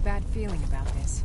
bad feeling about this.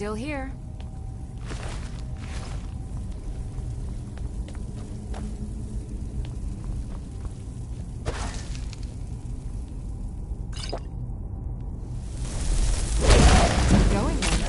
Still here. Going then.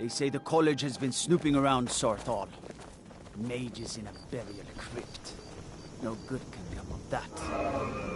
They say the college has been snooping around Sorthal. Mages in a burial crypt. No good can come of that.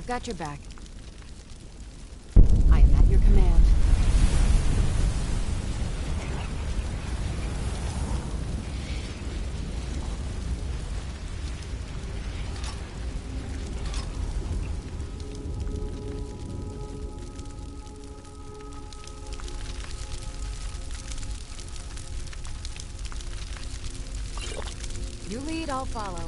I've got your back. I am at your command. You lead, I'll follow.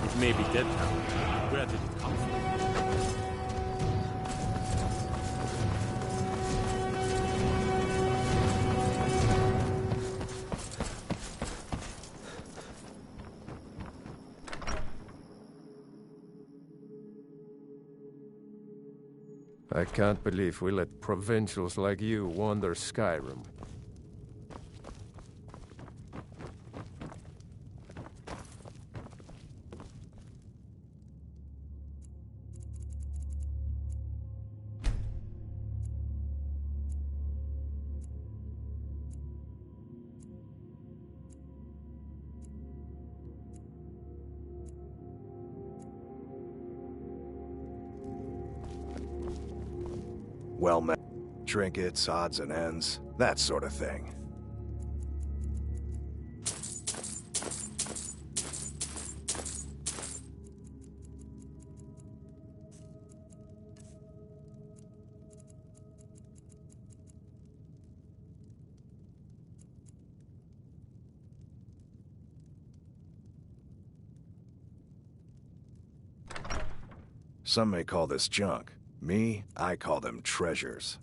It may be dead now. Where did it come from? I can't believe we let provincials like you wander Skyrim. Well met. Trinkets, odds and ends, that sort of thing. Some may call this junk. Me, I call them treasures.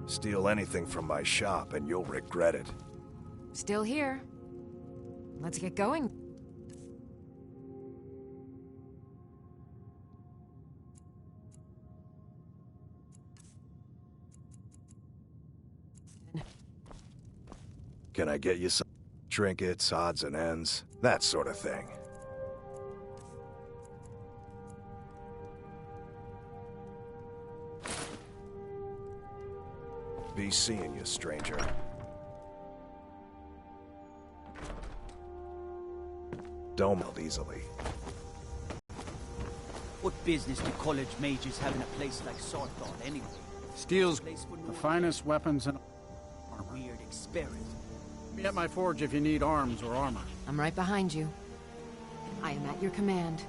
Steal anything from my shop and you'll regret it. Still here. Let's get going. Can I get you some trinkets, odds and ends, that sort of thing? Be seeing you, stranger. Don't melt easily. What business do college mages have in a place like Sarthal anyway? Steals Place would the know finest weapons and a weird experiment. be at my forge if you need arms or armor. I'm right behind you. I am at your command.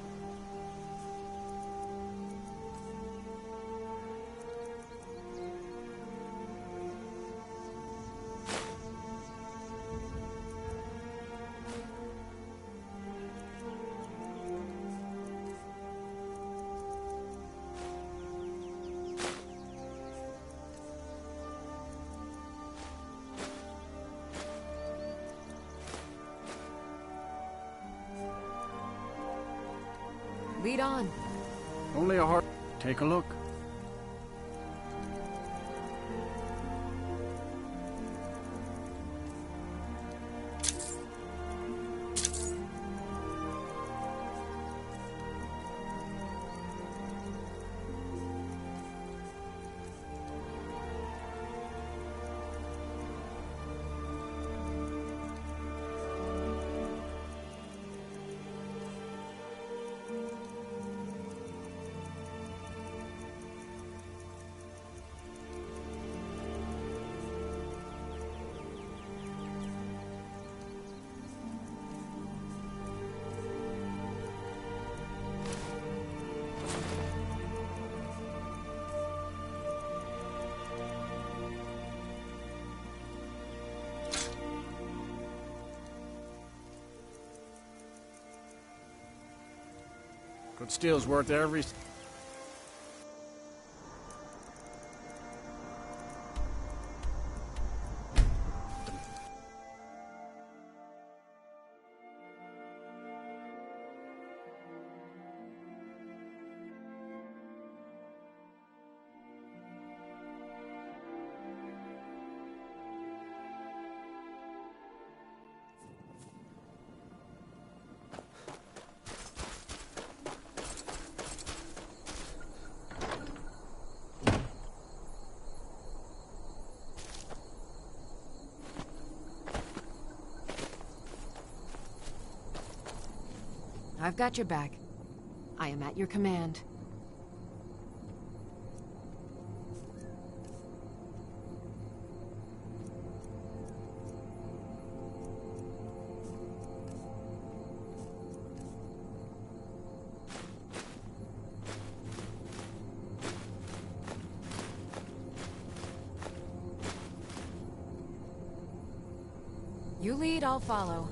Lead on. Only a heart. Take a look. Good steel's worth every... I've got your back. I am at your command. You lead, I'll follow.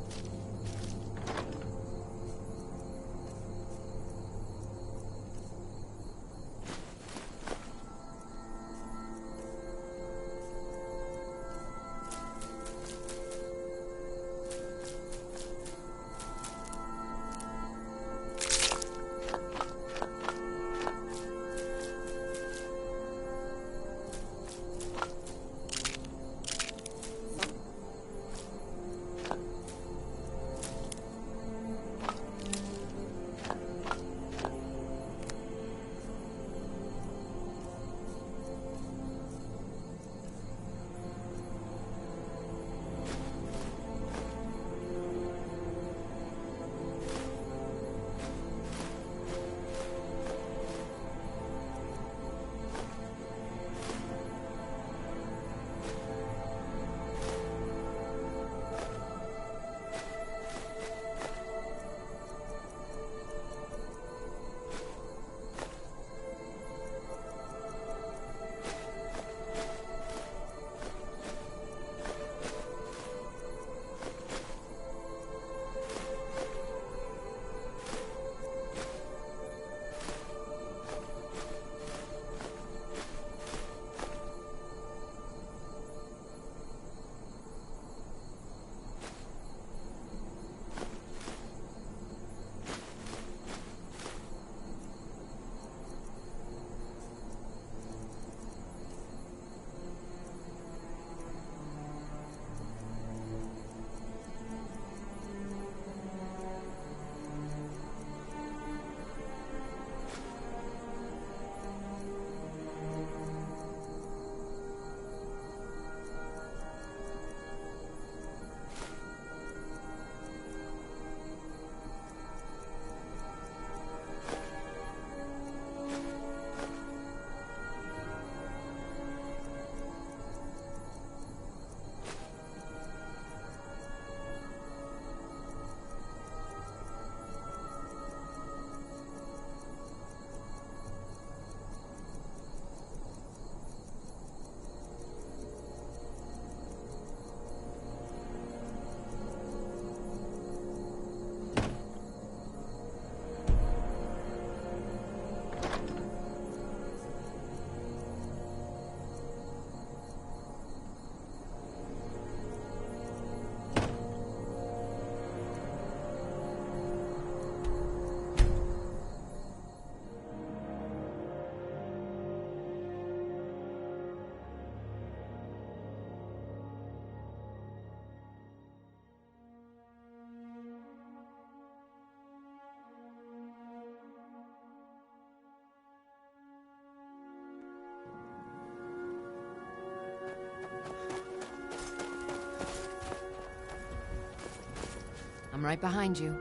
I'm right behind you.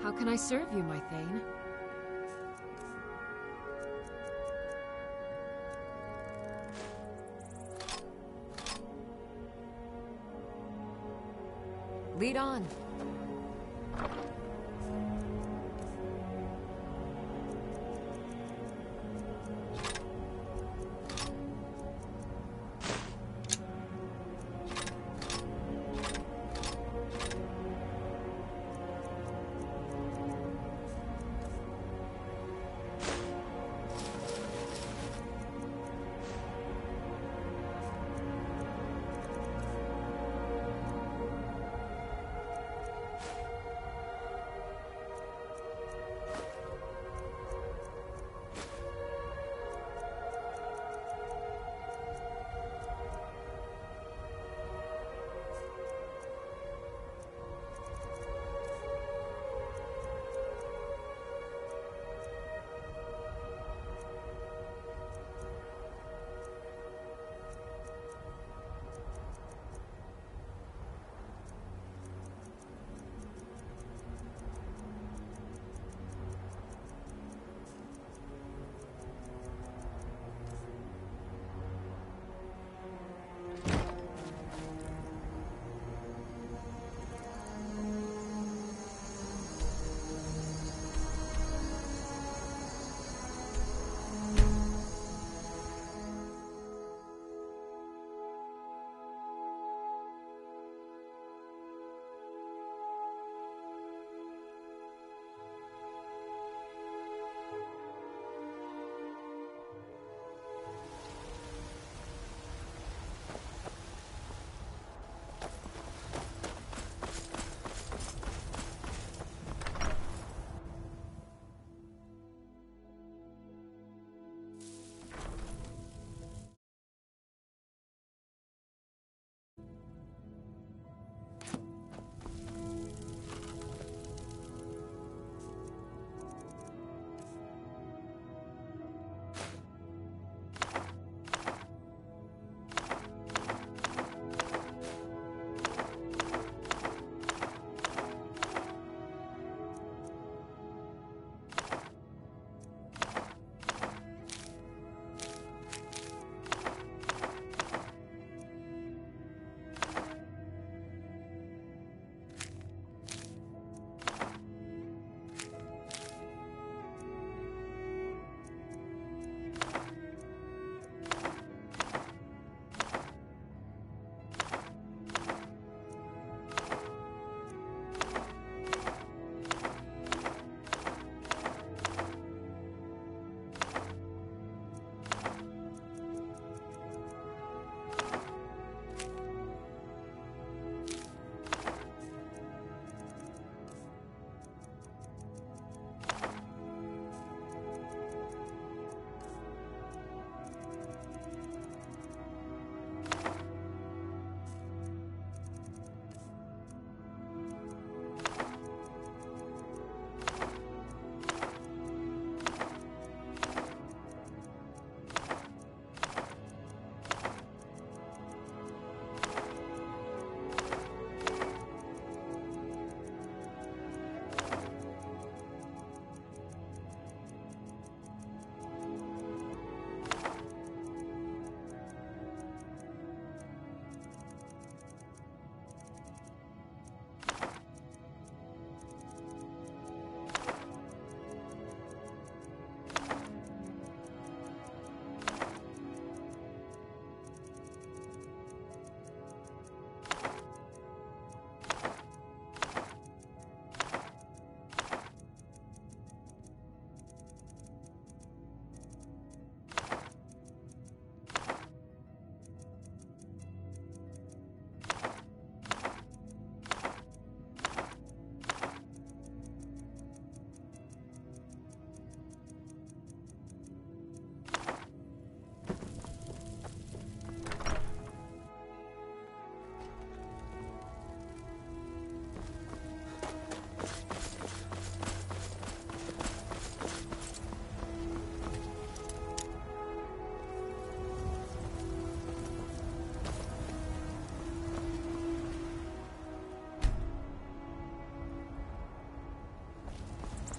How can I serve you, my Thane? Lead on.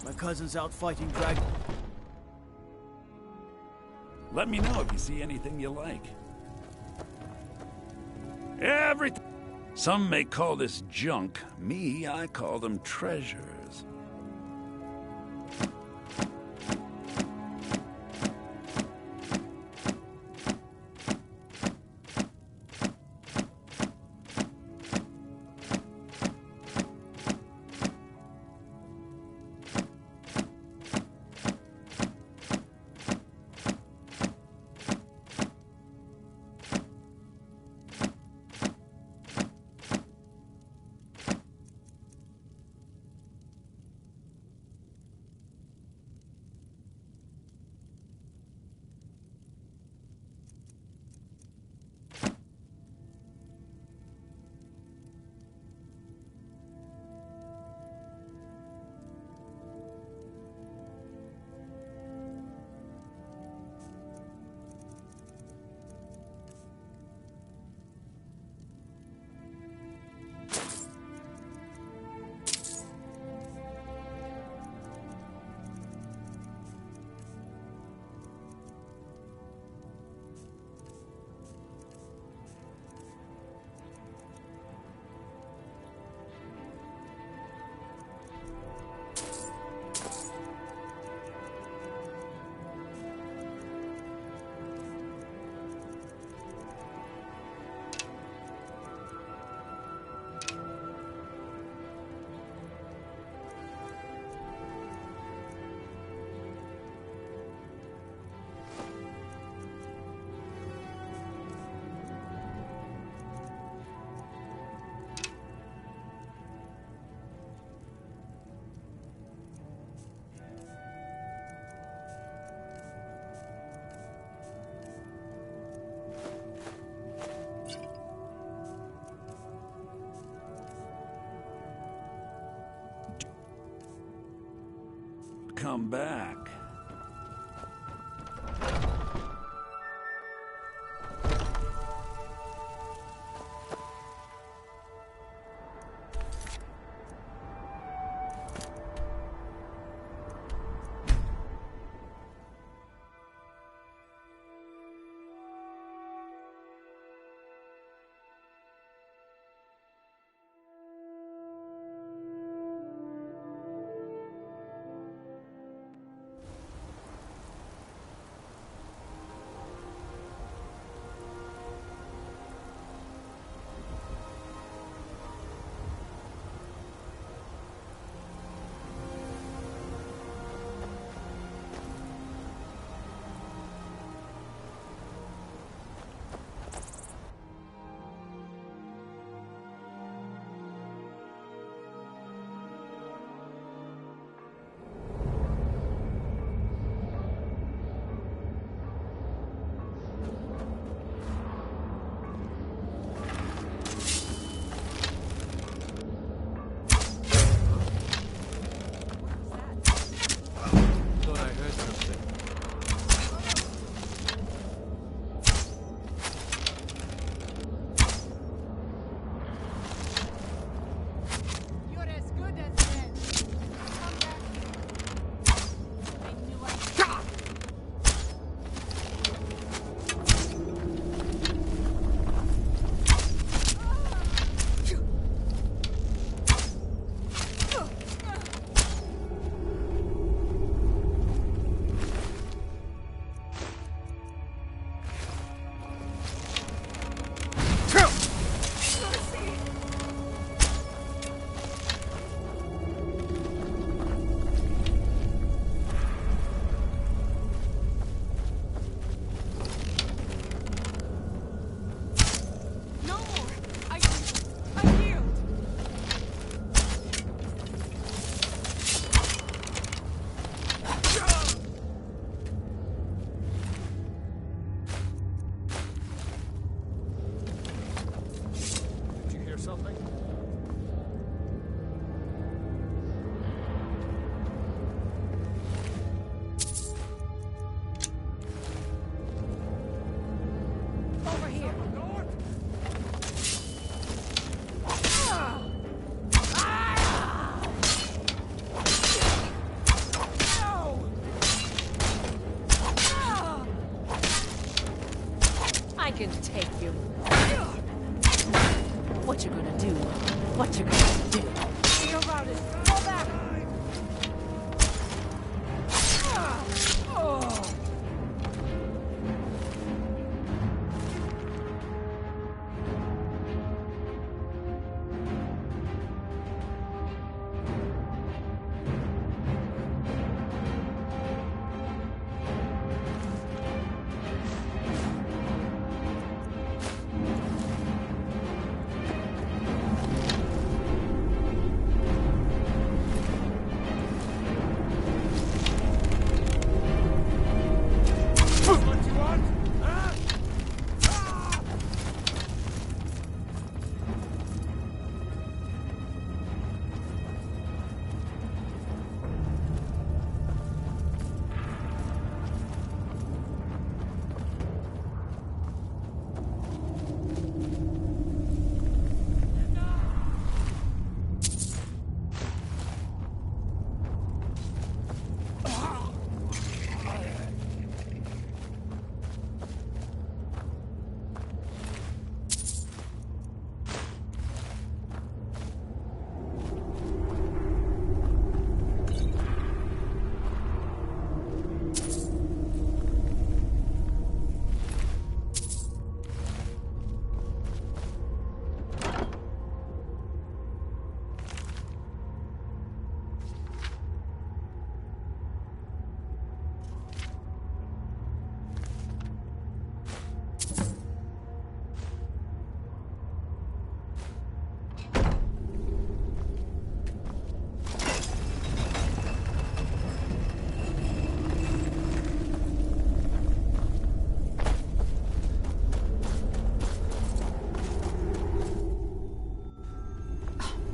My cousin's out fighting dragons. Let me know if you see anything you like. Everything. Some may call this junk. Me, I call them treasures. Come back. What you gonna do? What you gonna do? You're routed. Fall back!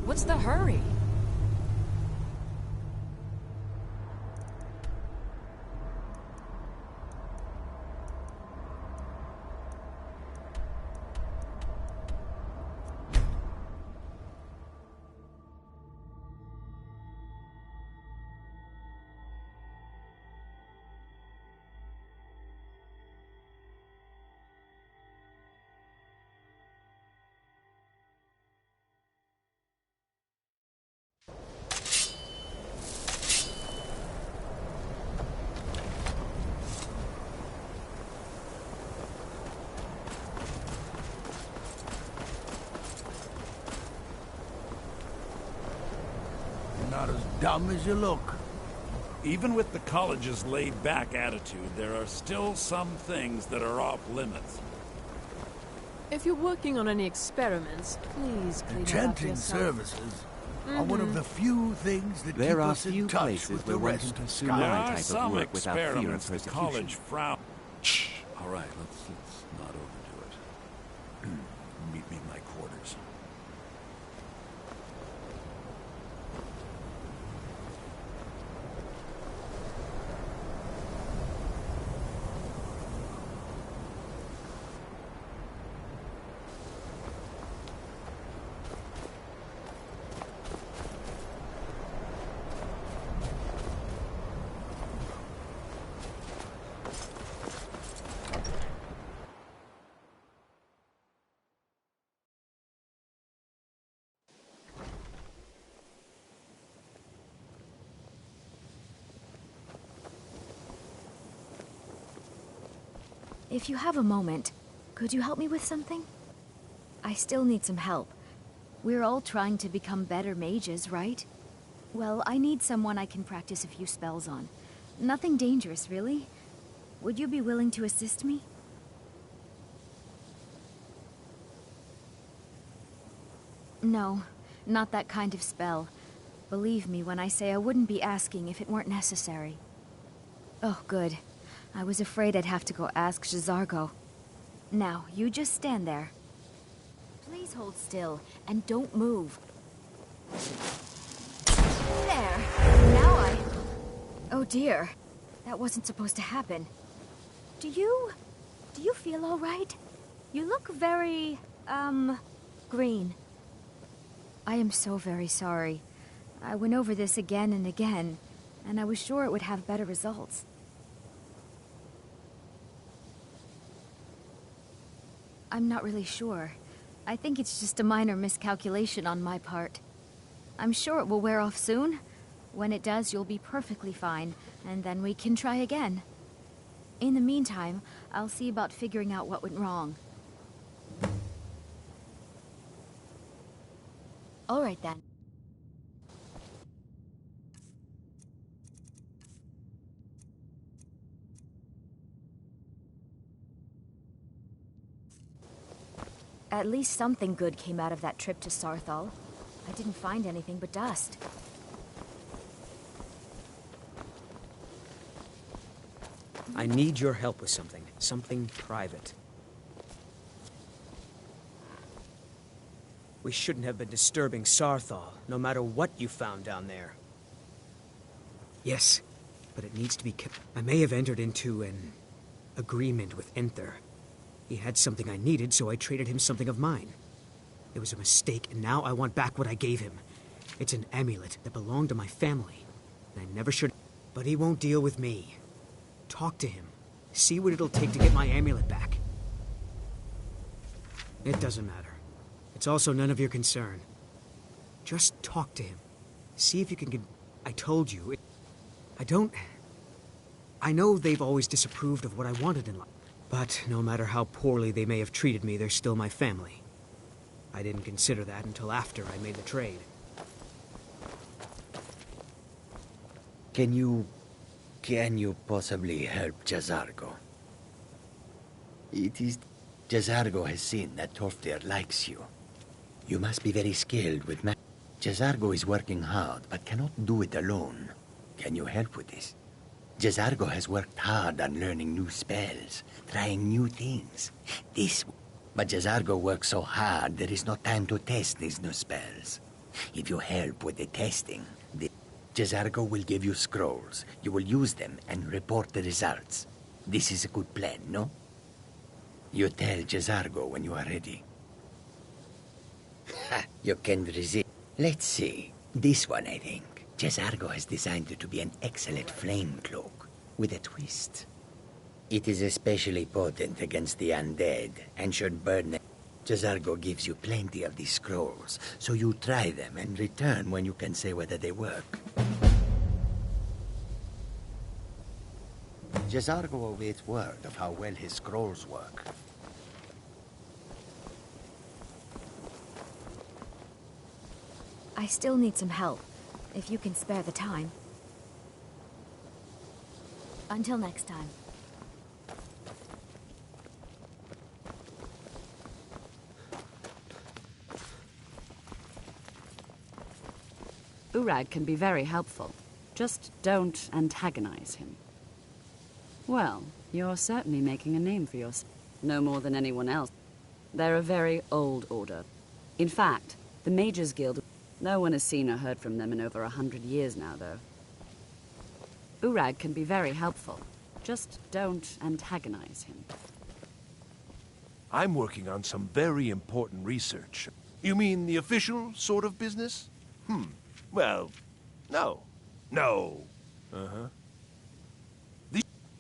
What's the hurry? Not as dumb as you look. Even with the college's laid-back attitude, there are still some things that are off limits. If you're working on any experiments, please clean it up Enchanting yourself. services are one of the few things that keep There are us in few touch places with where the one rest can of pursue There my Skyrim. are type of some work without fear of experiments the persecution. college frown. All right, let's not overdo it. Meet me in my quarters. If you have a moment, could you help me with something? I still need some help. We're all trying to become better mages, right? Well, I need someone I can practice a few spells on. Nothing dangerous, really. Would you be willing to assist me? No, not that kind of spell. Believe me when I say I wouldn't be asking if it weren't necessary. Oh, good. I was afraid I'd have to go ask J'zargo. Now, you just stand there. Please hold still, and don't move. There! Now Oh dear. That wasn't supposed to happen. Do you feel all right? You look very, green. I am so very sorry. I went over this again and again, and I was sure it would have better results. I'm not really sure. I think it's just a minor miscalculation on my part. I'm sure it will wear off soon. When it does, you'll be perfectly fine, and then we can try again. In the meantime, I'll see about figuring out what went wrong. All right then. At least something good came out of that trip to Sarthal. I didn't find anything but dust. I need your help with something. Something private. We shouldn't have been disturbing Sarthal, no matter what you found down there. Yes, but it needs to be kept. I may have entered into an agreement with Enther. He had something I needed, so I traded him something of mine. It was a mistake, and now I want back what I gave him. It's an amulet that belonged to my family, and I never should. But he won't deal with me. Talk to him. See what it'll take to get my amulet back. It doesn't matter. It's also none of your concern. Just talk to him. See if you can get... I told you, I know they've always disapproved of what I wanted in life. But no matter how poorly they may have treated me, they're still my family. I didn't consider that until after I made the trade. Can you possibly help Jazargo? Jazargo has seen that Torfdir likes you. You must be very skilled with magic. Jazargo is working hard, but cannot do it alone. Can you help with this? Jazargo has worked hard on learning new spells, trying new things. But Jazargo works so hard, there is no time to test these new spells. If you help with the testing, Jazargo will give you scrolls. You will use them and report the results. This is a good plan, no? You tell Jazargo when you are ready. Ha! You can resist. Let's see. This one, I think. Jazargo has designed it to be an excellent flame cloak, with a twist. It is especially potent against the undead, and should burn them. Jazargo gives you plenty of these scrolls, so you try them and return when you can say whether they work. Jazargo awaits word of how well his scrolls work. I still need some help, if you can spare the time. Until next time. Urag can be very helpful. Just don't antagonize him. Well, you're certainly making a name for yourself. No more than anyone else. They're a very old order. In fact, the Mages Guild... No one has seen or heard from them in over 100 years now, though. Urag can be very helpful. Just don't antagonize him. I'm working on some very important research. You mean the official sort of business? Well, no. No. Uh-huh.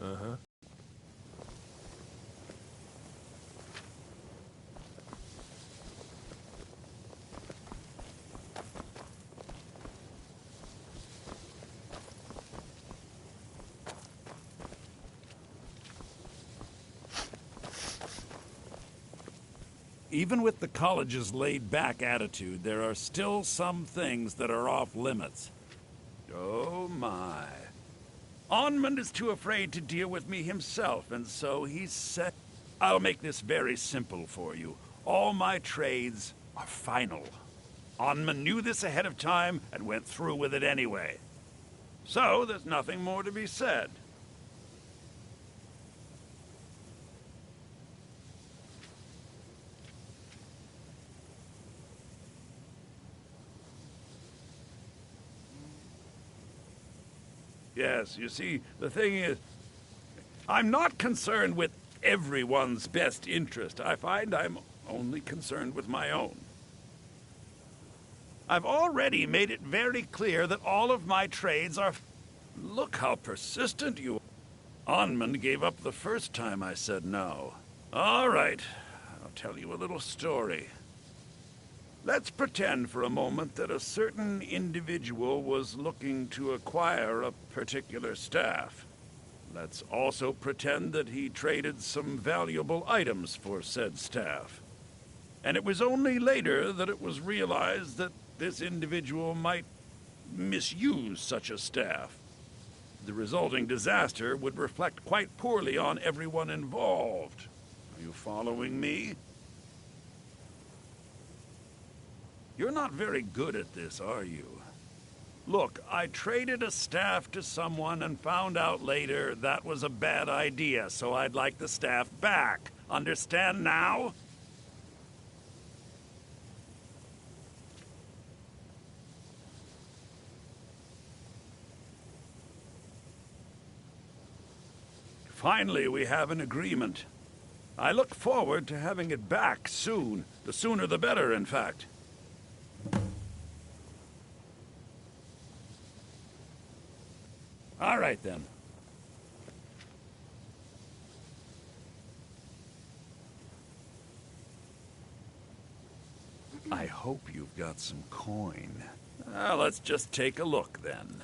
Uh-huh. Even with the college's laid-back attitude, there are still some things that are off-limits. Oh, my. Onmund is too afraid to deal with me himself, and so he said... I'll make this very simple for you. All my trades are final. Onmund knew this ahead of time and went through with it anyway. So, there's nothing more to be said. Yes, you see, the thing is, I'm not concerned with everyone's best interest. I find I'm only concerned with my own. I've already made it very clear that all of my trades are... Look how persistent you are. Onmund gave up the first time I said no. All right. I'll tell you a little story. Let's pretend for a moment that a certain individual was looking to acquire a particular staff. Let's also pretend that he traded some valuable items for said staff. And it was only later that it was realized that this individual might misuse such a staff. The resulting disaster would reflect quite poorly on everyone involved. Are you following me? You're not very good at this, are you? Look, I traded a staff to someone and found out later that was a bad idea, so I'd like the staff back. Understand now? Finally, we have an agreement. I look forward to having it back soon. The sooner the better, in fact. All right, then. I hope you've got some coin. Let's just take a look, then.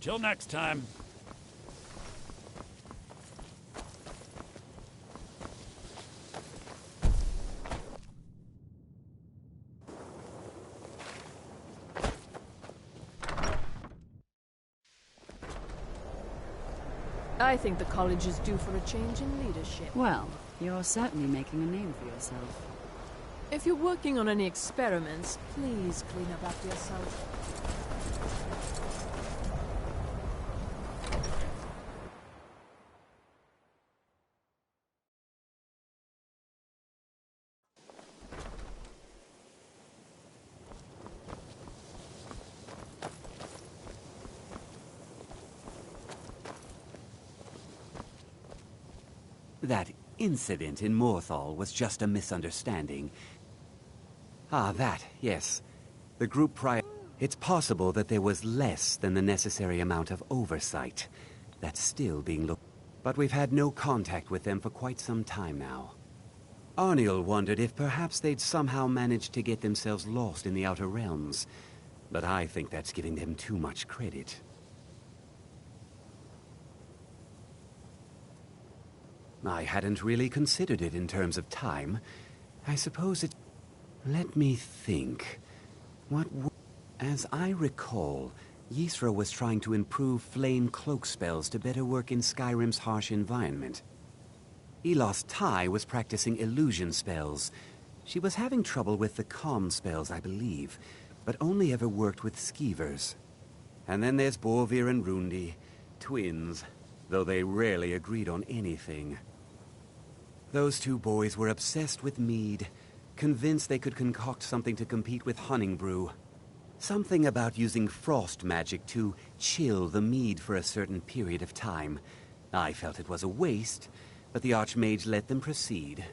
Till next time. I think the college is due for a change in leadership. Well, you're certainly making a name for yourself. If you're working on any experiments, please clean up after yourself. That incident in Morthal was just a misunderstanding. Yes. The group It's possible that there was less than the necessary amount of oversight. That's still being looked... But we've had no contact with them for quite some time now. Arniel wondered if perhaps they'd somehow managed to get themselves lost in the Outer Realms. But I think that's giving them too much credit. I hadn't really considered it in terms of time. I suppose it... Let me think. As I recall, Ysra was trying to improve flame cloak spells to better work in Skyrim's harsh environment. Elos Tai was practicing illusion spells. She was having trouble with the calm spells, I believe, but only ever worked with skeevers. And then there's Borvir and Rundi, twins, though they rarely agreed on anything. Those two boys were obsessed with mead, convinced they could concoct something to compete with Honningbrew. Something about using frost magic to chill the mead for a certain period of time. I felt it was a waste, but the Archmage let them proceed.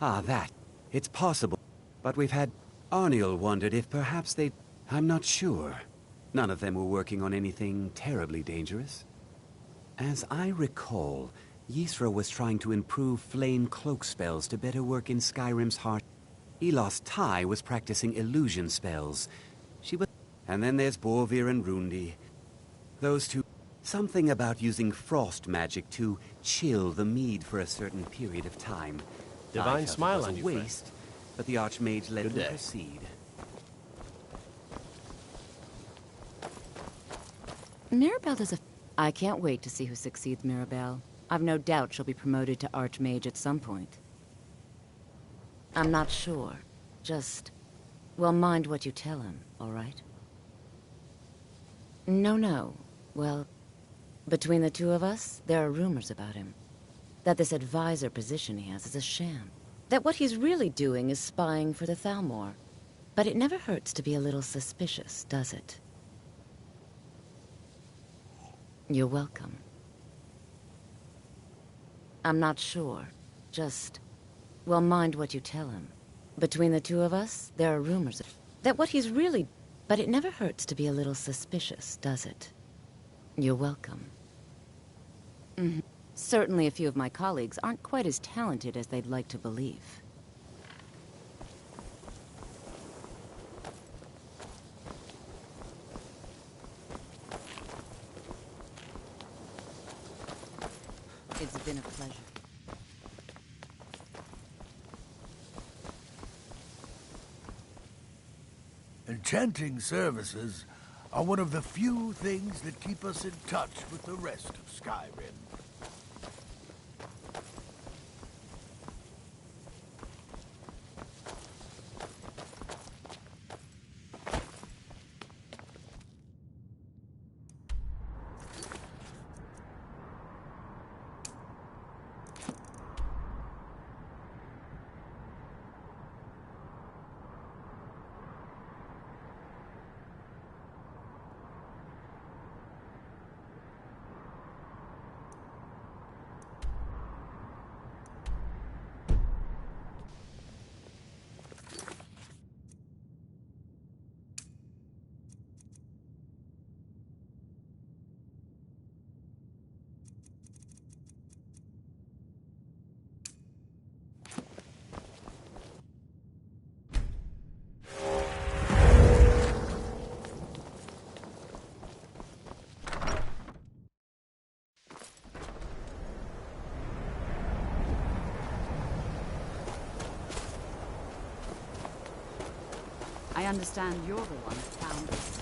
It's possible. But we've had... Arniel wondered if perhaps they... I'm not sure. None of them were working on anything terribly dangerous. As I recall, Ysra was trying to improve flame cloak spells to better work in Skyrim's heart. Elos Tai was practicing illusion spells. And then there's Borvir and Rundi, Those two... Something about using frost magic to chill the mead for a certain period of time. Divine I felt smile it was on a you, friend. waste, but the Archmage let Good me day. proceed. Mirabelle does a... I can't wait to see who succeeds Mirabelle. I've no doubt she'll be promoted to Archmage at some point. I'm not sure. Just... well, mind what you tell him, all right? No. Well, between the two of us, there are rumors about him. That this advisor position he has is a sham. That what he's really doing is spying for the Thalmor. But it never hurts to be a little suspicious, does it? You're welcome. I'm not sure. Just... well, mind what you tell him. Between the two of us, there are rumors that what he's really... but it never hurts to be a little suspicious, does it? You're welcome. Certainly a few of my colleagues aren't quite as talented as they'd like to believe. It's been a pleasure. Enchanting services are one of the few things that keep us in touch with the rest of Skyrim. I understand you're the one who found this.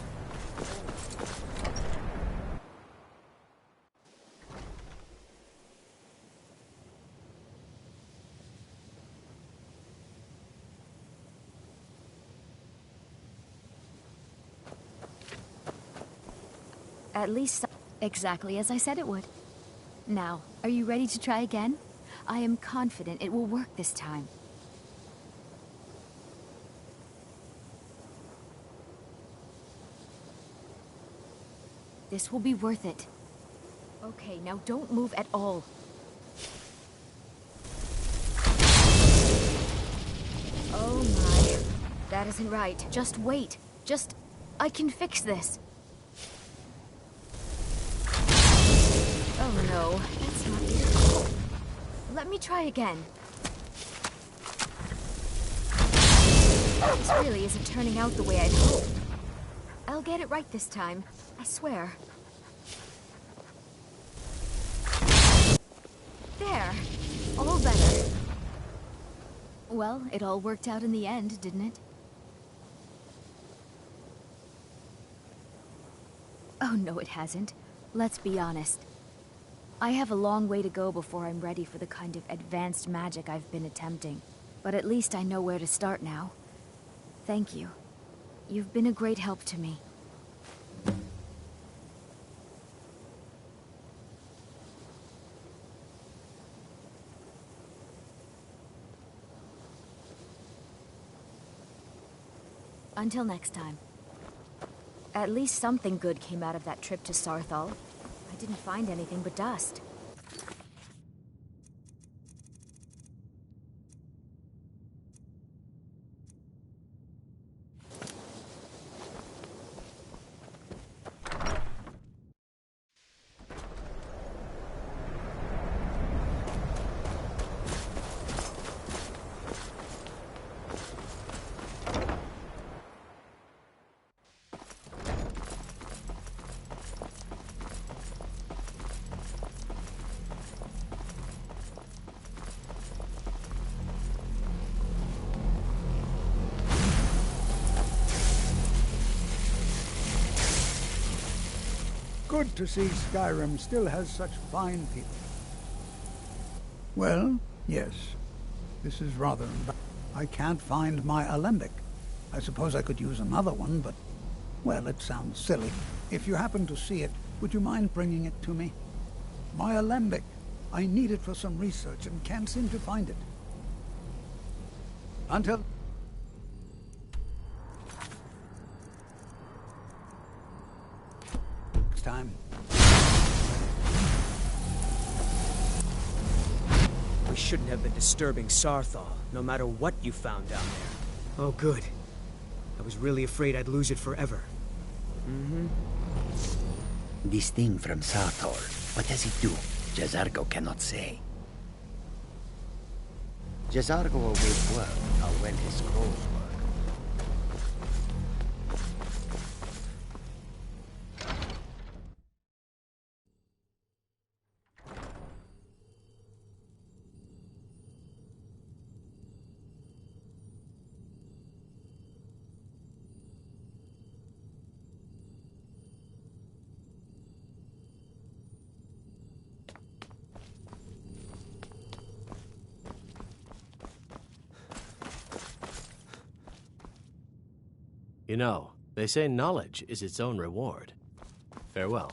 At least exactly as I said it would. Now, are you ready to try again? I am confident it will work this time. This will be worth it. Okay, now don't move at all. Oh my. That isn't right. Just wait. I can fix this. Oh no, that's not it. Let me try again. This really isn't turning out the way I'd hoped. I'll get it right this time. I swear. There. All better. Well, it all worked out in the end, didn't it? Oh, no, it hasn't. Let's be honest. I have a long way to go before I'm ready for the kind of advanced magic I've been attempting. But at least I know where to start now. Thank you. You've been a great help to me. Until next time. At least something good came out of that trip to Sarthal. I didn't find anything but dust. good to see Skyrim still has such fine people. Well, yes. This is rather embarrassing. I can't find my alembic. I suppose I could use another one, but, well, it sounds silly. If you happen to see it, would you mind bringing it to me? My alembic. I need it for some research and can't seem to find it. Until... next time. We shouldn't have been disturbing Sarthal, no matter what you found down there. Oh, good. I was really afraid I'd lose it forever. This thing from Sarthal, what does it do? Jazargo cannot say. Jazargo awaits word how well his scrolls work. You know, they say knowledge is its own reward. Farewell.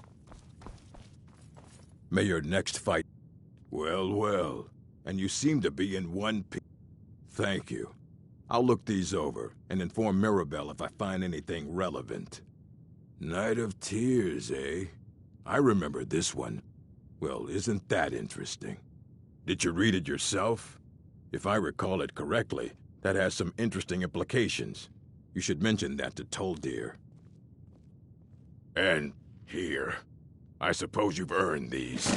May your next fight... Well, well. And you seem to be in one piece. Thank you. I'll look these over and inform Mirabelle if I find anything relevant. Night of Tears, eh? I remember this one. Well, isn't that interesting? Did you read it yourself? If I recall it correctly, that has some interesting implications. You should mention that to Toldir. And here. I suppose you've earned these.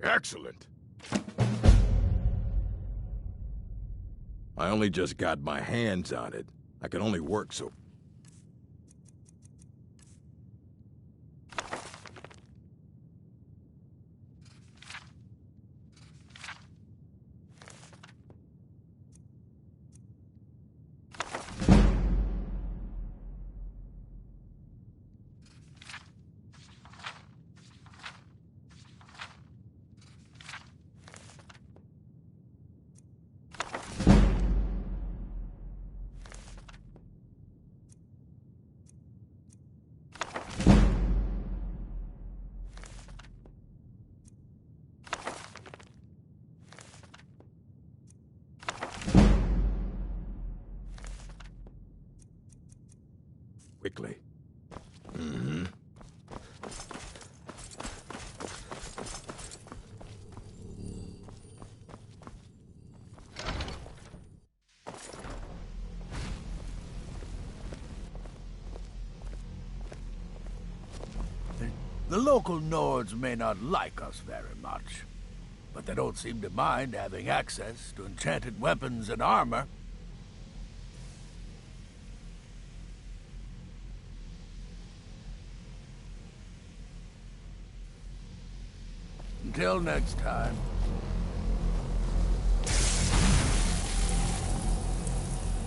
Excellent. I only just got my hands on it. I can only work so... quickly. The local Nords may not like us very much, but they don't seem to mind having access to enchanted weapons and armor. Until next time.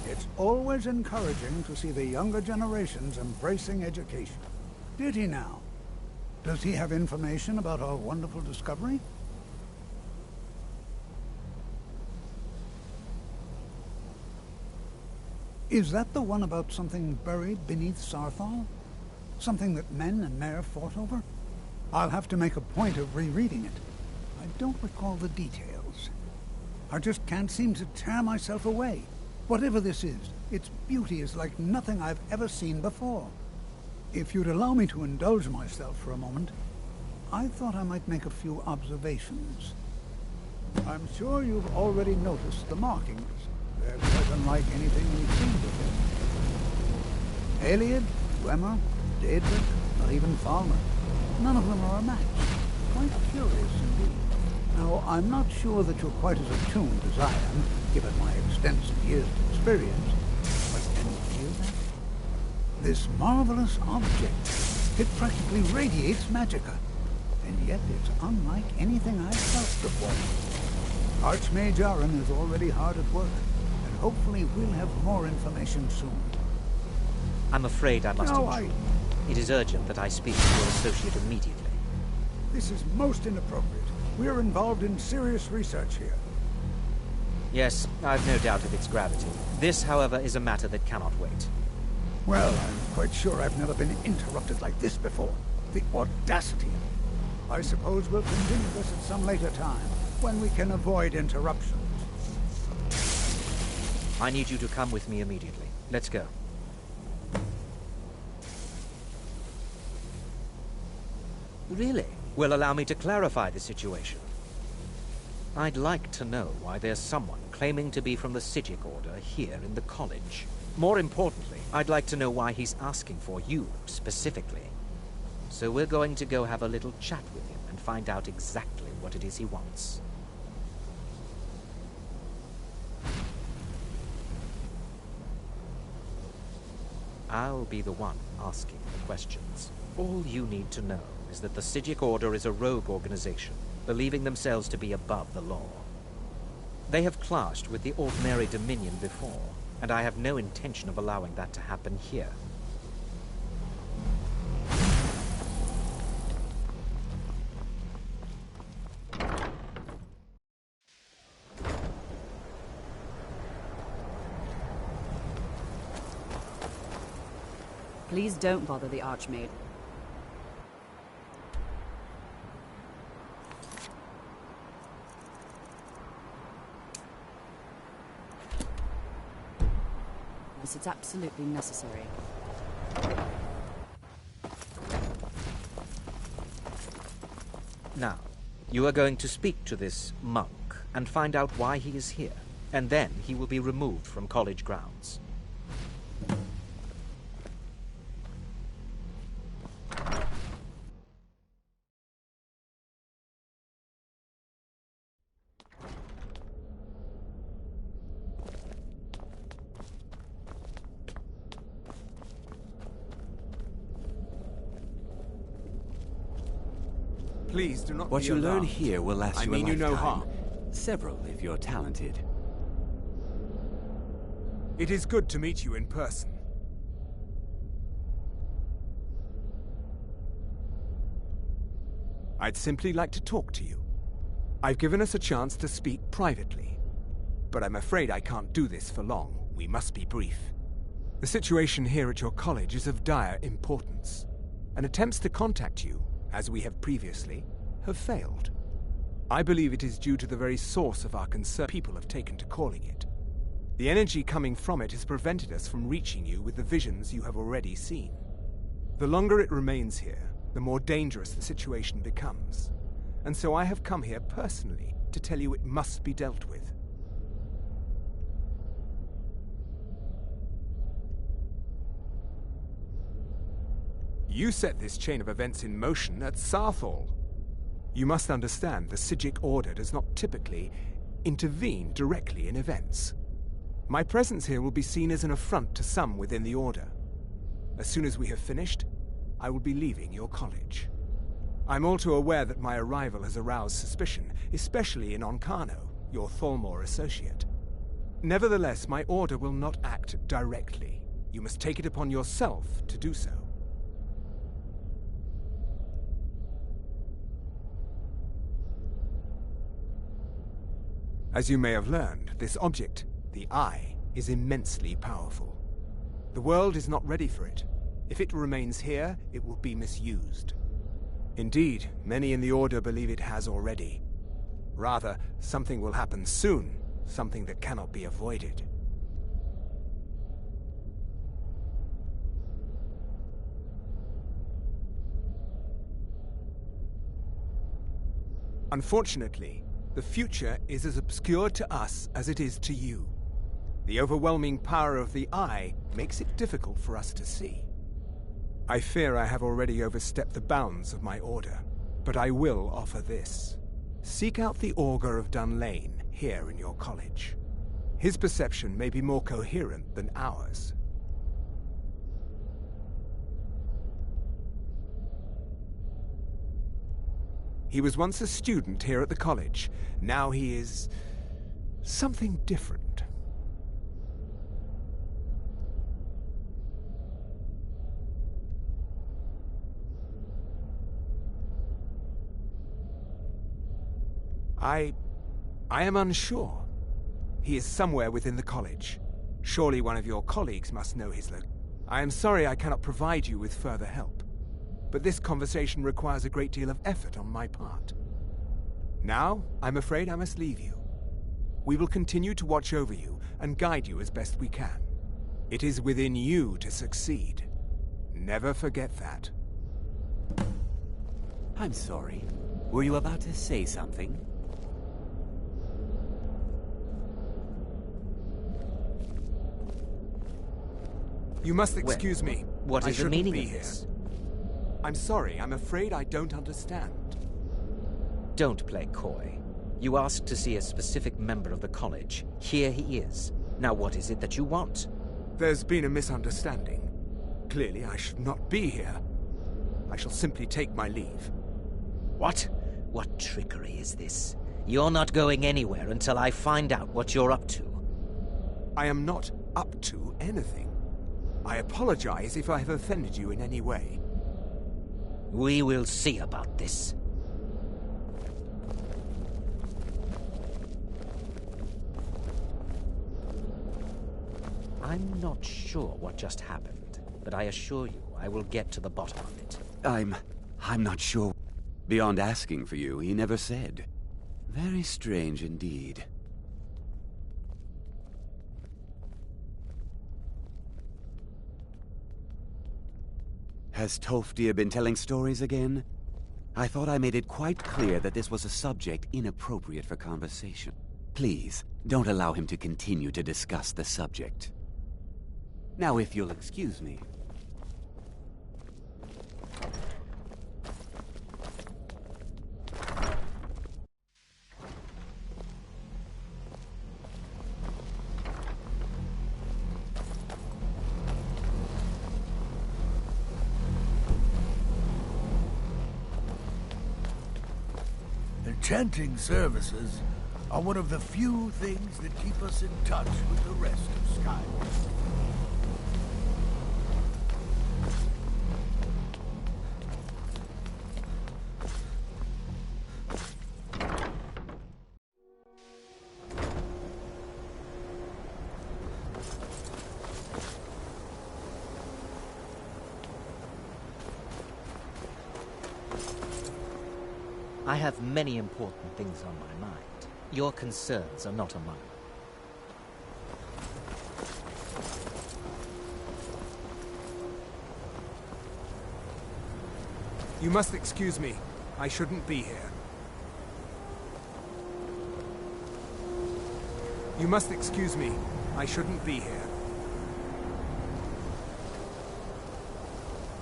It's always encouraging to see the younger generations embracing education. Did he now? Does he have information about our wonderful discovery? Is that the one about something buried beneath Sarthal? Something that men and Mare fought over? I'll have to make a point of rereading it. I don't recall the details. I just can't seem to tear myself away. Whatever this is, its beauty is like nothing I've ever seen before. If you'd allow me to indulge myself for a moment, I thought I might make a few observations. I'm sure you've already noticed the markings. They're quite unlike anything we've seen before. Aliad, Dwemer, Daedric, not even Falmer. None of them are a match. quite curious indeed. Now, I'm not sure that you're quite as attuned as I am, given my extensive years of experience, but can you feel that? This marvelous object, it practically radiates magicka, and yet it's unlike anything I've felt before. Archmage Aaron is already hard at work, and hopefully we'll have more information soon. I'm afraid I must No, intrude. It is urgent that I speak to your associate immediately. This is most inappropriate. We're involved in serious research here. Yes, I've no doubt of its gravity. This, however, is a matter that cannot wait. Well, I'm quite sure I've never been interrupted like this before. The audacity. I suppose we'll continue this at some later time, when we can avoid interruptions. I need you to come with me immediately. Let's go. Really? Well, allow me to clarify the situation. I'd like to know why there's someone claiming to be from the Psijic Order here in the college. More importantly, I'd like to know why he's asking for you, specifically. So we're going to go have a little chat with him and find out exactly what it is he wants. I'll be the one asking the questions. All you need to know is that the Psijic Order is a rogue organization, believing themselves to be above the law. They have clashed with the Ordinary Dominion before, and I have no intention of allowing that to happen here. Please don't bother the Archmage. It's absolutely necessary. Now, you are going to speak to this monk and find out why he is here, and then he will be removed from college grounds. Please do not What be you learn alarmed. here will last I you a mean you lifetime. no harm. Several, if you're talented. It is good to meet you in person. I'd simply like to talk to you. I've given us a chance to speak privately, but I'm afraid I can't do this for long. We must be brief. The situation here at your college is of dire importance, and attempts to contact you, as we have previously, have failed. I believe it is due to the very source of our concern people have taken to calling it. The energy coming from it has prevented us from reaching you with the visions you have already seen. The longer it remains here, the more dangerous the situation becomes. And so I have come here personally to tell you it must be dealt with. You set this chain of events in motion at Sarthal. You must understand the Psijic Order does not typically intervene directly in events. My presence here will be seen as an affront to some within the Order. As soon as we have finished, I will be leaving your college. I'm all too aware that my arrival has aroused suspicion, especially in Onkano, your Thalmor associate. Nevertheless, my Order will not act directly. You must take it upon yourself to do so. As you may have learned, this object, the Eye, is immensely powerful. The world is not ready for it. If it remains here, it will be misused. Indeed, many in the Order believe it has already. Rather, something will happen soon, something that cannot be avoided. Unfortunately, the future is as obscure to us as it is to you. The overwhelming power of the Eye makes it difficult for us to see. I fear I have already overstepped the bounds of my Order. But I will offer this. Seek out the Augur of Dunlane here in your college. His perception may be more coherent than ours. He was once a student here at the college. Now he is something different. I am unsure. He is somewhere within the college. Surely one of your colleagues must know his location. I am sorry I cannot provide you with further help, but this conversation requires a great deal of effort on my part. Now, I'm afraid I must leave you. We will continue to watch over you and guide you as best we can. It is within you to succeed. Never forget that. I'm sorry. Were you about to say something? You must excuse me. What is the meaning of here. this? I'm sorry, I'm afraid I don't understand. Don't play coy. You asked to see a specific member of the college. Here he is. Now what is it that you want? There's been a misunderstanding. Clearly I should not be here. I shall simply take my leave. What? What trickery is this? You're not going anywhere until I find out what you're up to. I am not up to anything. I apologize if I have offended you in any way. We will see about this. I'm not sure what just happened, but I assure you I will get to the bottom of it. I'm not sure. Beyond asking for you, he never said. Very strange indeed. Has Toftir been telling stories again? I thought I made it quite clear that this was a subject inappropriate for conversation. Please, don't allow him to continue to discuss the subject. Now, if you'll excuse me. Enchanting services are one of the few things that keep us in touch with the rest of Skyrim. I have many important things on my mind. Your concerns are not among them. You must excuse me. I shouldn't be here. You must excuse me. I shouldn't be here.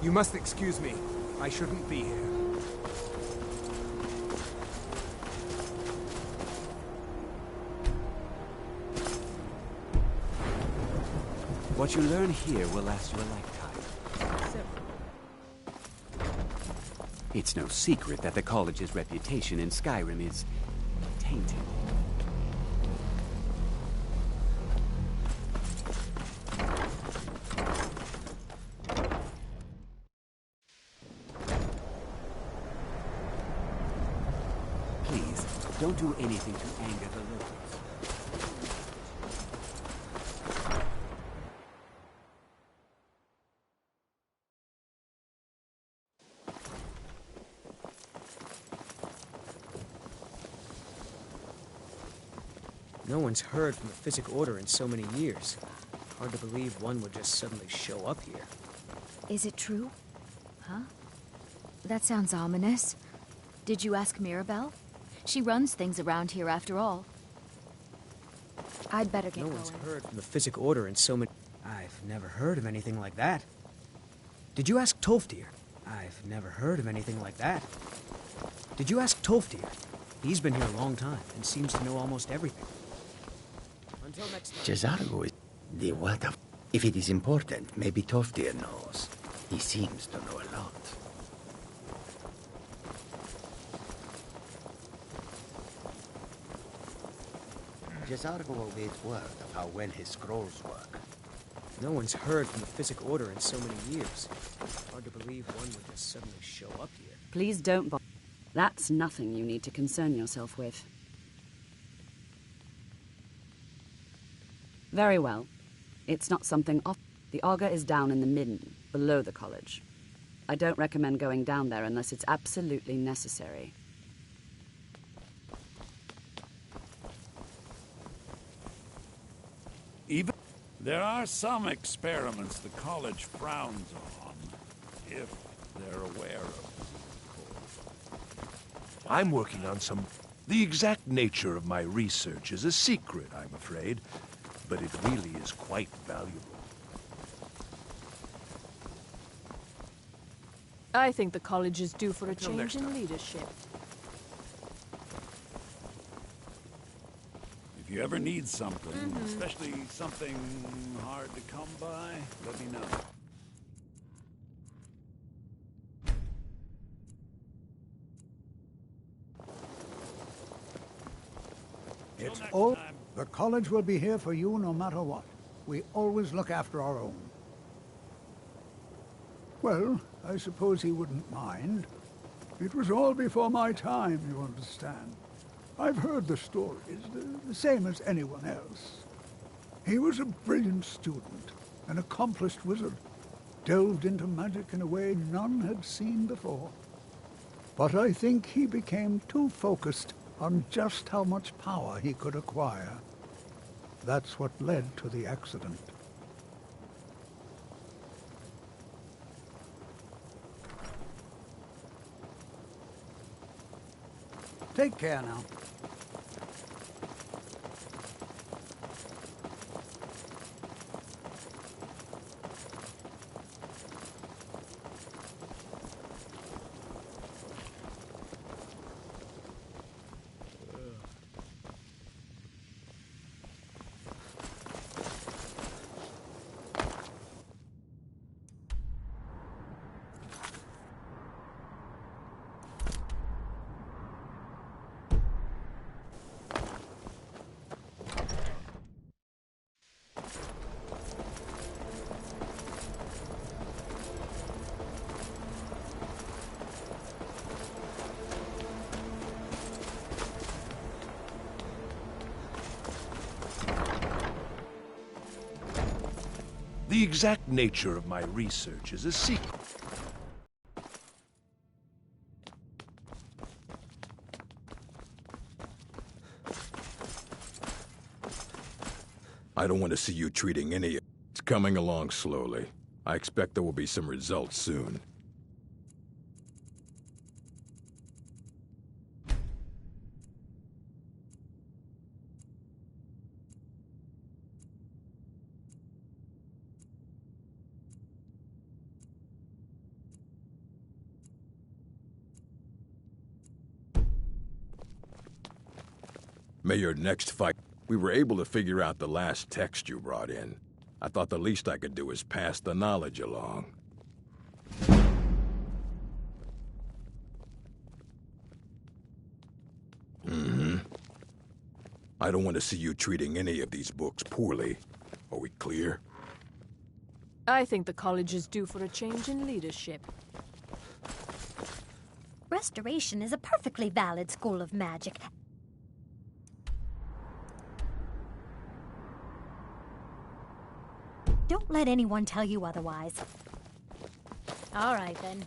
You must excuse me. I shouldn't be here. What you learn here will last you a lifetime. It's no secret that the college's reputation in Skyrim is tainted. Please, don't do anything to anger the locals. No one's heard from the Physic Order in so many years. Hard to believe one would just suddenly show up here. Is it true? Huh? That sounds ominous. Did you ask Mirabelle? She runs things around here after all. I'd better get going. No one's heard from the Physic Order in so many... I've never heard of anything like that. Did you ask Toftir? I've never heard of anything like that. Did you ask Tolfdir? He's been here a long time and seems to know almost everything. Until next time. Jezargo is... The what of... If it is important, maybe Tolfdir knows. He seems to know a lot. Jezargo awaits word of how well his scrolls work. No one's heard from the Physic Order in so many years. Hard to believe one would just suddenly show up here. Please don't bother. That's nothing you need to concern yourself with. Very well. It's not something off. The Auger is down in the midden, below the college. I don't recommend going down there unless it's absolutely necessary. Even there are some experiments the college frowns on, if they're aware of them, of course. I'm working on some... The exact nature of my research is a secret, I'm afraid, but it really is quite valuable. I think the college is due for a Until change next in time. leadership. If you ever need something, especially something hard to come by, let me know. It's all... The college will be here for you no matter what. We always look after our own. Well, I suppose he wouldn't mind. It was all before my time, you understand. I've heard the stories, the same as anyone else. He was a brilliant student, an accomplished wizard, delved into magic in a way none had seen before. But I think he became too focused on just how much power he could acquire. That's what led to the accident. Take care now. The exact nature of my research is a secret. I don't want to see you treating any of... It's coming along slowly. I expect there will be some results soon. May your next fight... We were able to figure out the last text you brought in. I thought the least I could do is pass the knowledge along. I don't want to see you treating any of these books poorly. Are we clear? I think the college is due for a change in leadership. Restoration is a perfectly valid school of magic. Don't let anyone tell you otherwise. All right, then.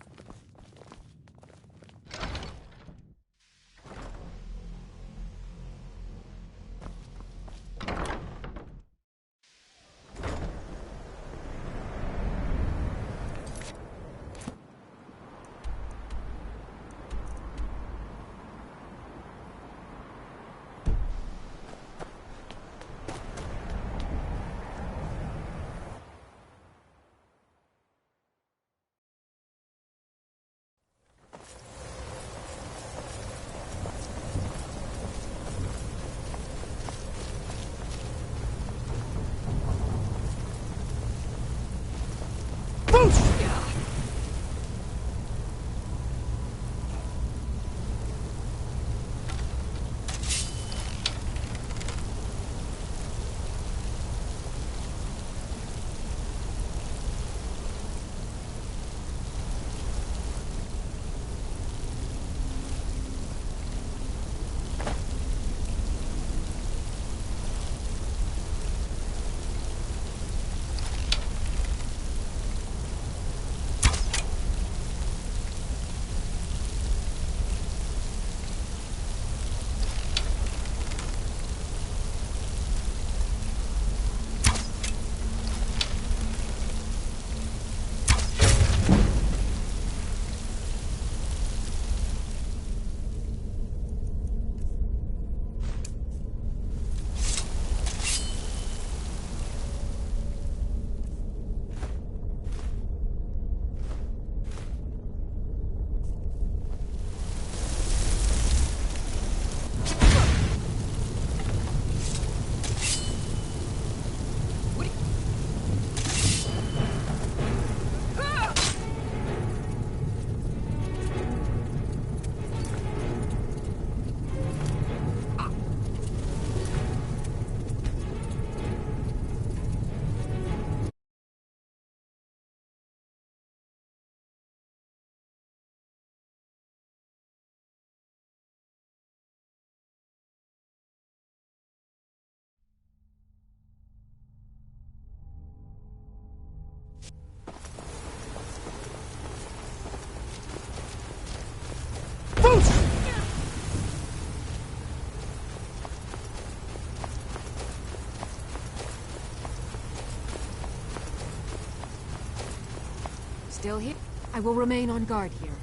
still here? I will remain on guard here.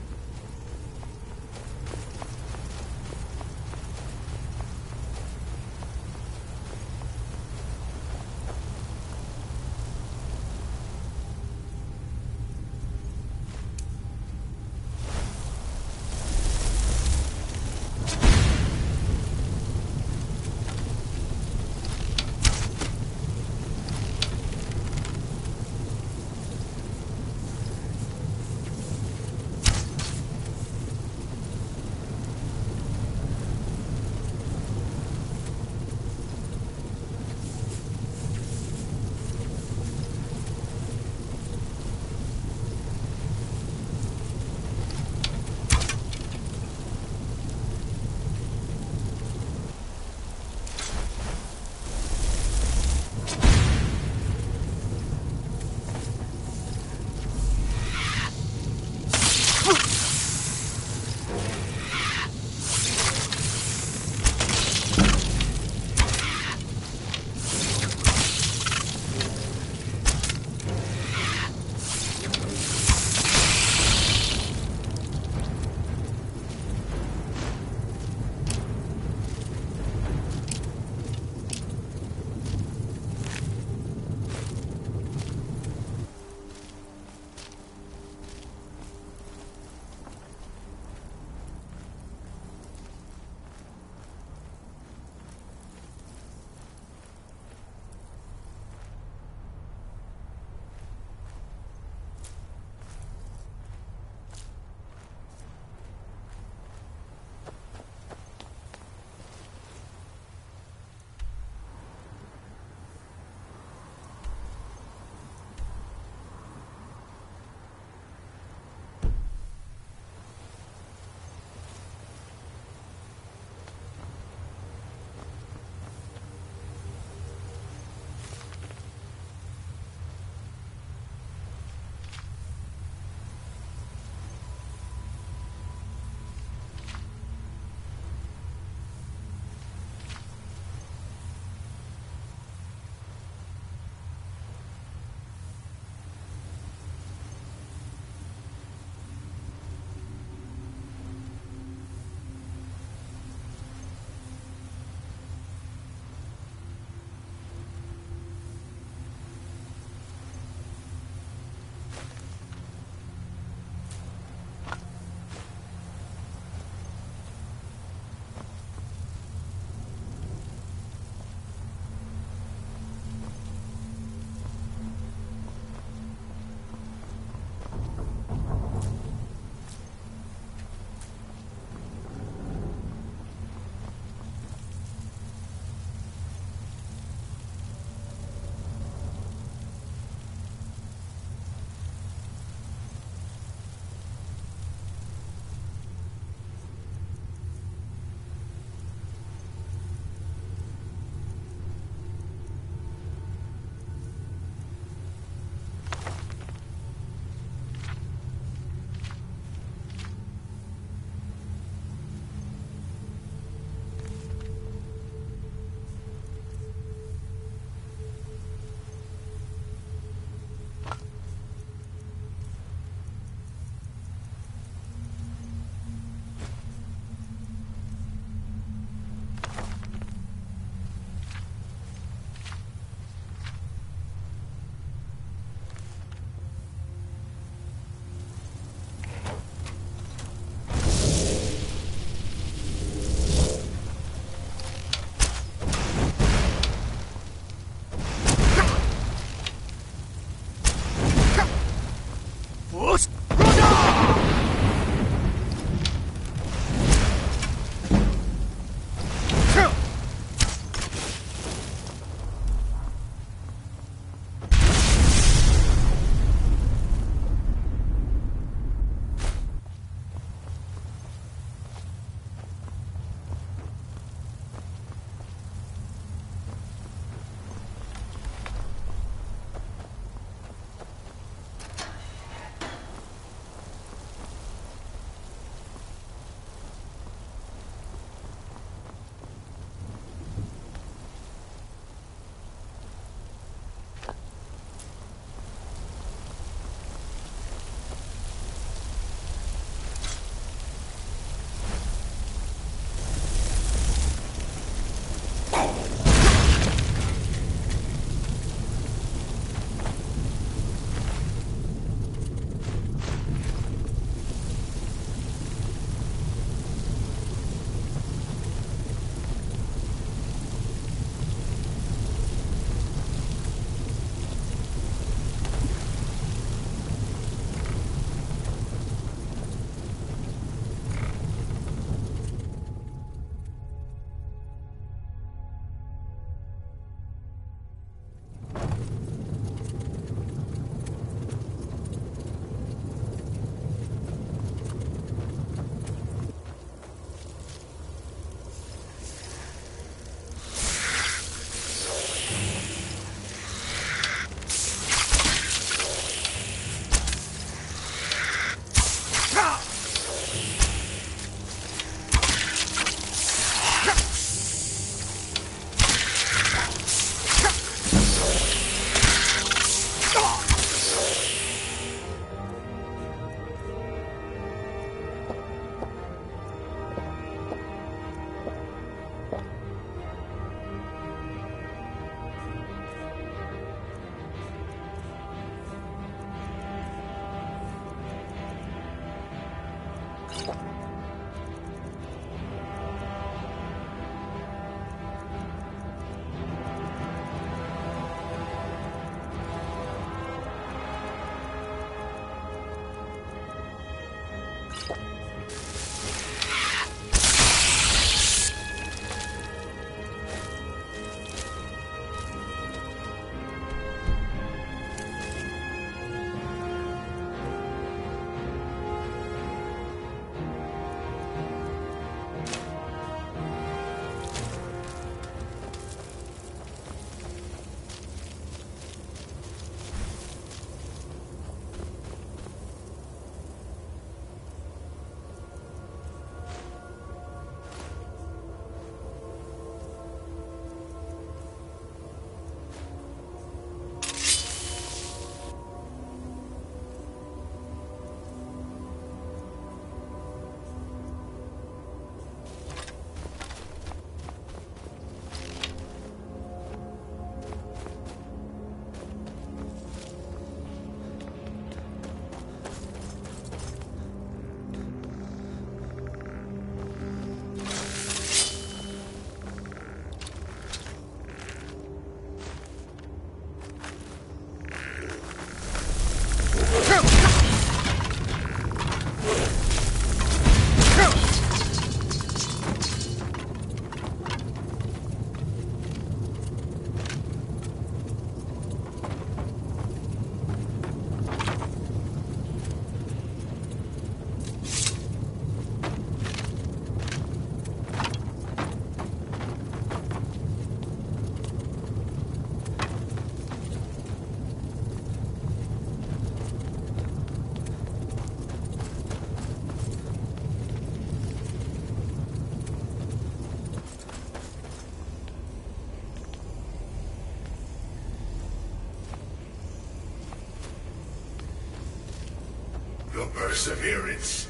perseverance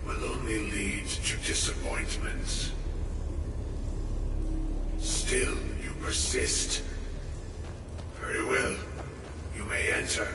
will only lead to disappointments. Still, you persist. Very well. You may enter.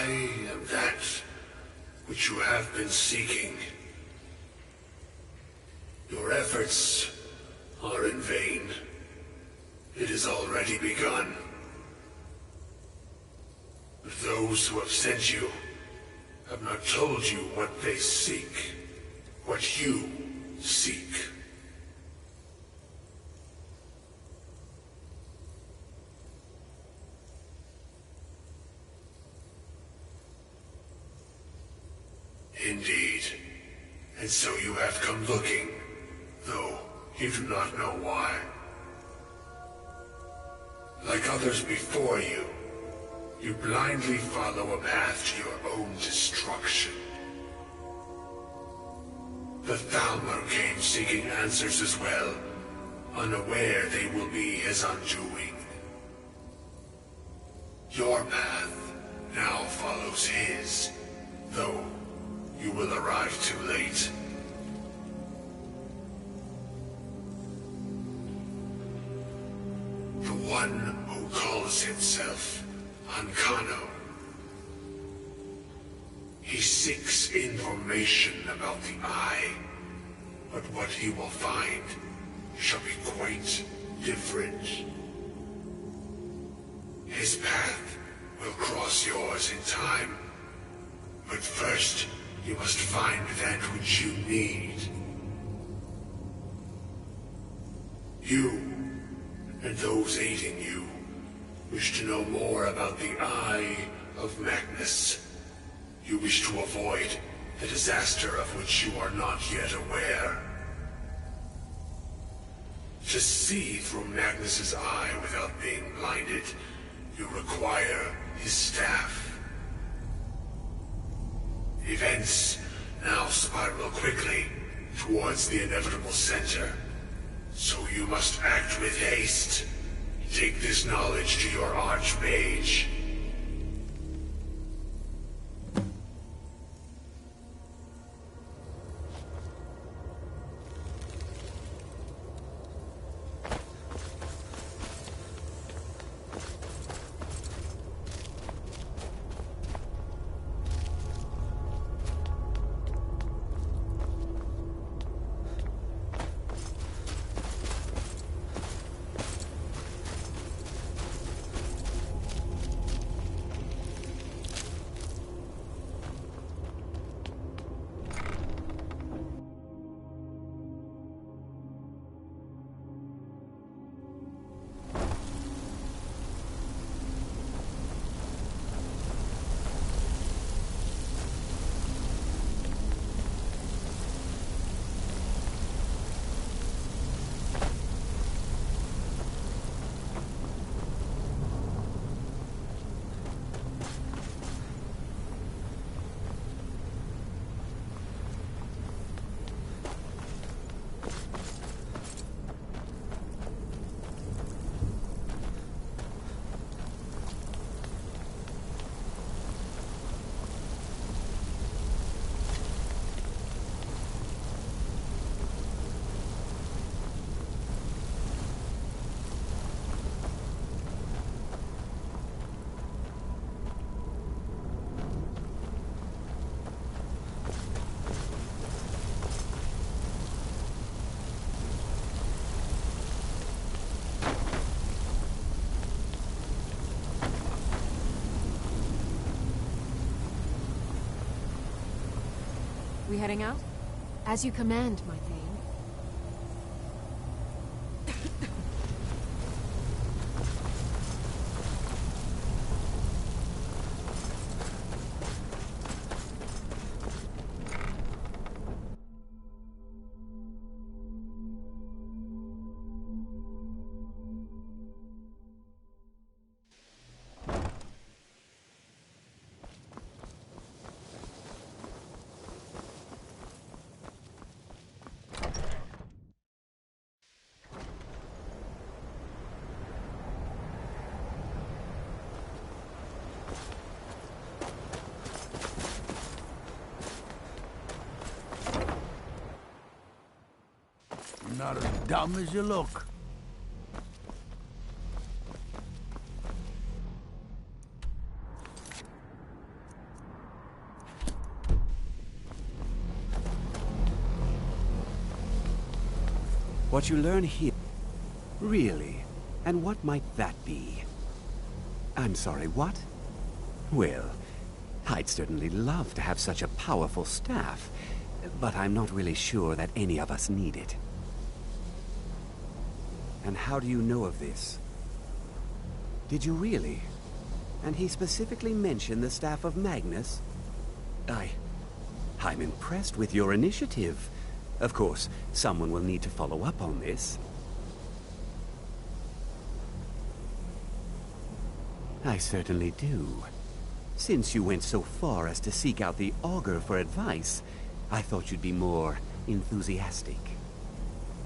I am that which you have been seeking. Your efforts are in vain. It has already begun. But those who have sent you have not told you what they seek, what you seek. Indeed. And so you have come looking, though you do not know why. Like others before you, you blindly follow a path to your own destruction. The Thalmor came seeking answers as well, unaware they will be his undoing. Your path now follows his, though you will arrive too late. The one who calls himself Ancano. He seeks information about the Eye, but what he will find shall be quite different. His path will cross yours in time, but first you must find that which you need. You, and those aiding you, wish to know more about the Eye of Magnus. You wish to avoid the disaster of which you are not yet aware. To see through Magnus's eye without being blinded, you require his staff. Events now spiral quickly towards the inevitable center, so you must act with haste. Take this knowledge to your Archmage. We heading out? As you command, my thane. Not as dumb as you look. What you learn here... Really? And what might that be? I'm sorry, what? Well, I'd certainly love to have such a powerful staff, but I'm not really sure that any of us need it. And how do you know of this? Did you really? And he specifically mentioned the staff of Magnus? I'm impressed with your initiative. Of course, someone will need to follow up on this. I certainly do. Since you went so far as to seek out the Augur for advice, I thought you'd be more enthusiastic.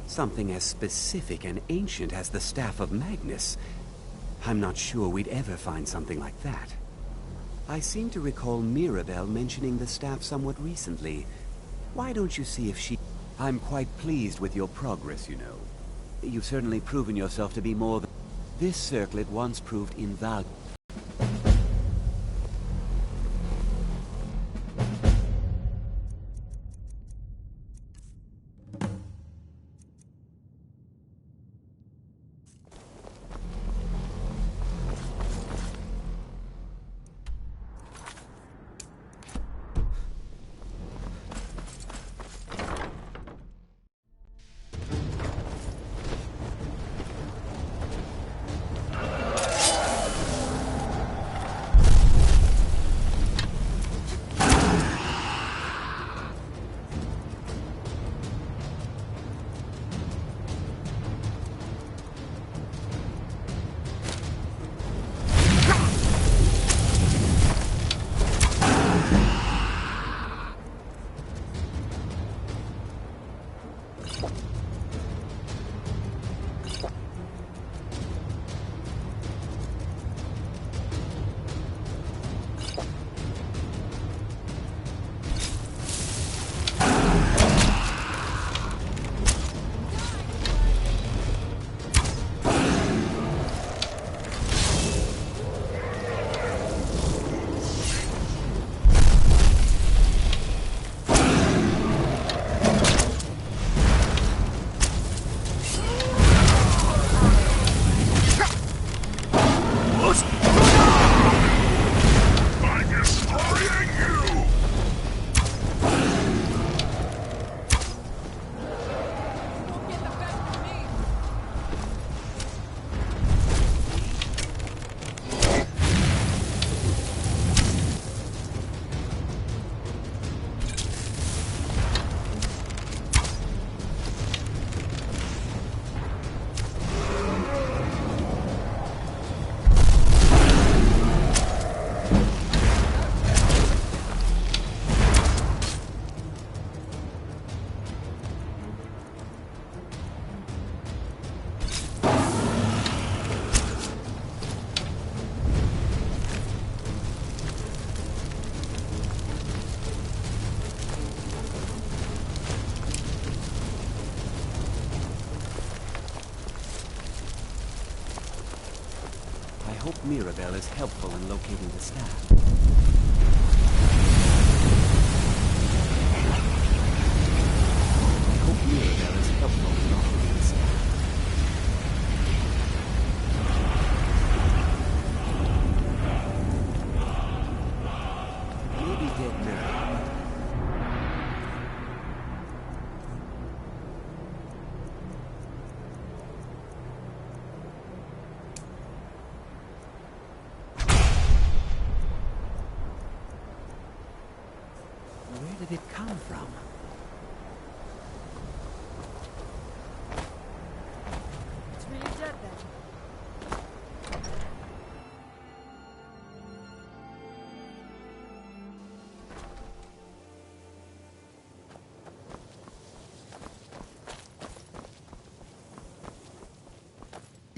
Something as specific and ancient as the Staff of Magnus. I'm not sure we'd ever find something like that. I seem to recall Mirabelle mentioning the staff somewhat recently. Why don't you see if she... I'm quite pleased with your progress, you know. You've certainly proven yourself to be more than... This circlet once proved invaluable. I hope Mirabelle is helpful in locating the staff. I hope Mirabelle is helpful in locating the staff. Maybe dead now. Where did it come from? It's really dead then.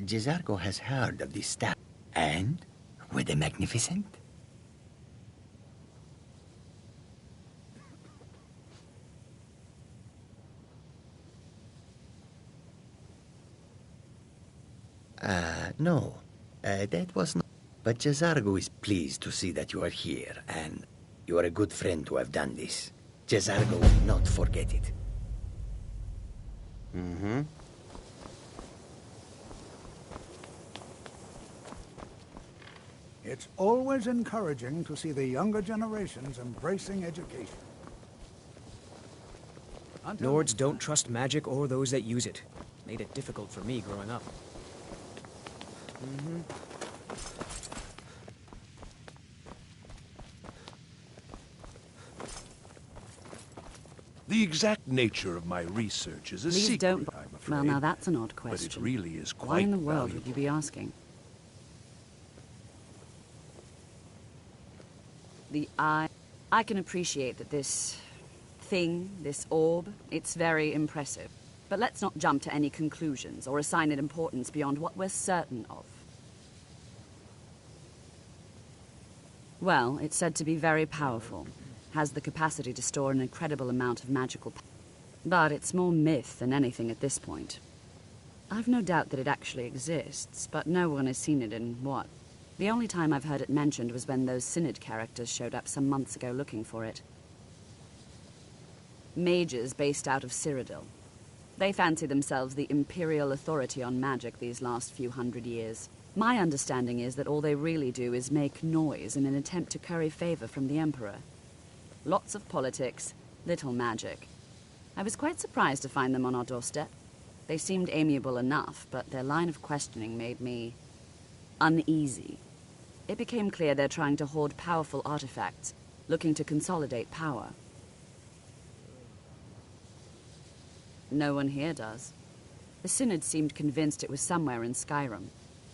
Jezargo has heard of this staff. And? Were they magnificent? No. That was not... But Jezargo is pleased to see that you are here, and you are a good friend to have done this. Jezargo will not forget it. Mm-hmm. It's always encouraging to see the younger generations embracing education. Nords don't trust magic or those that use it. Made it difficult for me growing up. The exact nature of my research is a Please secret, don't. I'm afraid. Well, now that's an odd But question. it really is quite Why in the world valuable. would you be asking? The eye. I can appreciate that this thing, this orb, it's very impressive. But let's not jump to any conclusions or assign it importance beyond what we're certain of. Well, it's said to be very powerful. Has the capacity to store an incredible amount of magical power. But it's more myth than anything at this point. I've no doubt that it actually exists, but no one has seen it in what? The only time I've heard it mentioned was when those Synod characters showed up some months ago looking for it. Mages based out of Cyrodiil. They fancy themselves the imperial authority on magic these last few hundred years. My understanding is that all they really do is make noise in an attempt to curry favor from the Emperor. Lots of politics, little magic. I was quite surprised to find them on our doorstep. They seemed amiable enough, but their line of questioning made me uneasy. It became clear they're trying to hoard powerful artifacts, looking to consolidate power. No one here does. The Synod seemed convinced it was somewhere in Skyrim.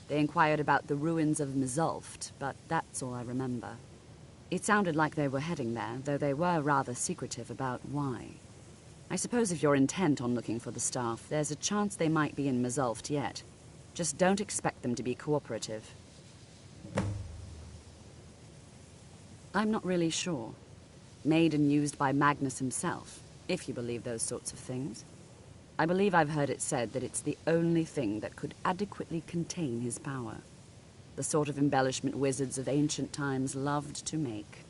They inquired about the ruins of Mizulft, but that's all I remember. It sounded like they were heading there, though they were rather secretive about why. I suppose if you're intent on looking for the staff, there's a chance they might be in Mizulft yet. Just don't expect them to be cooperative. I'm not really sure. Made and used by Magnus himself, if you believe those sorts of things. I believe I've heard it said that it's the only thing that could adequately contain his power. The sort of embellishment wizards of ancient times loved to make.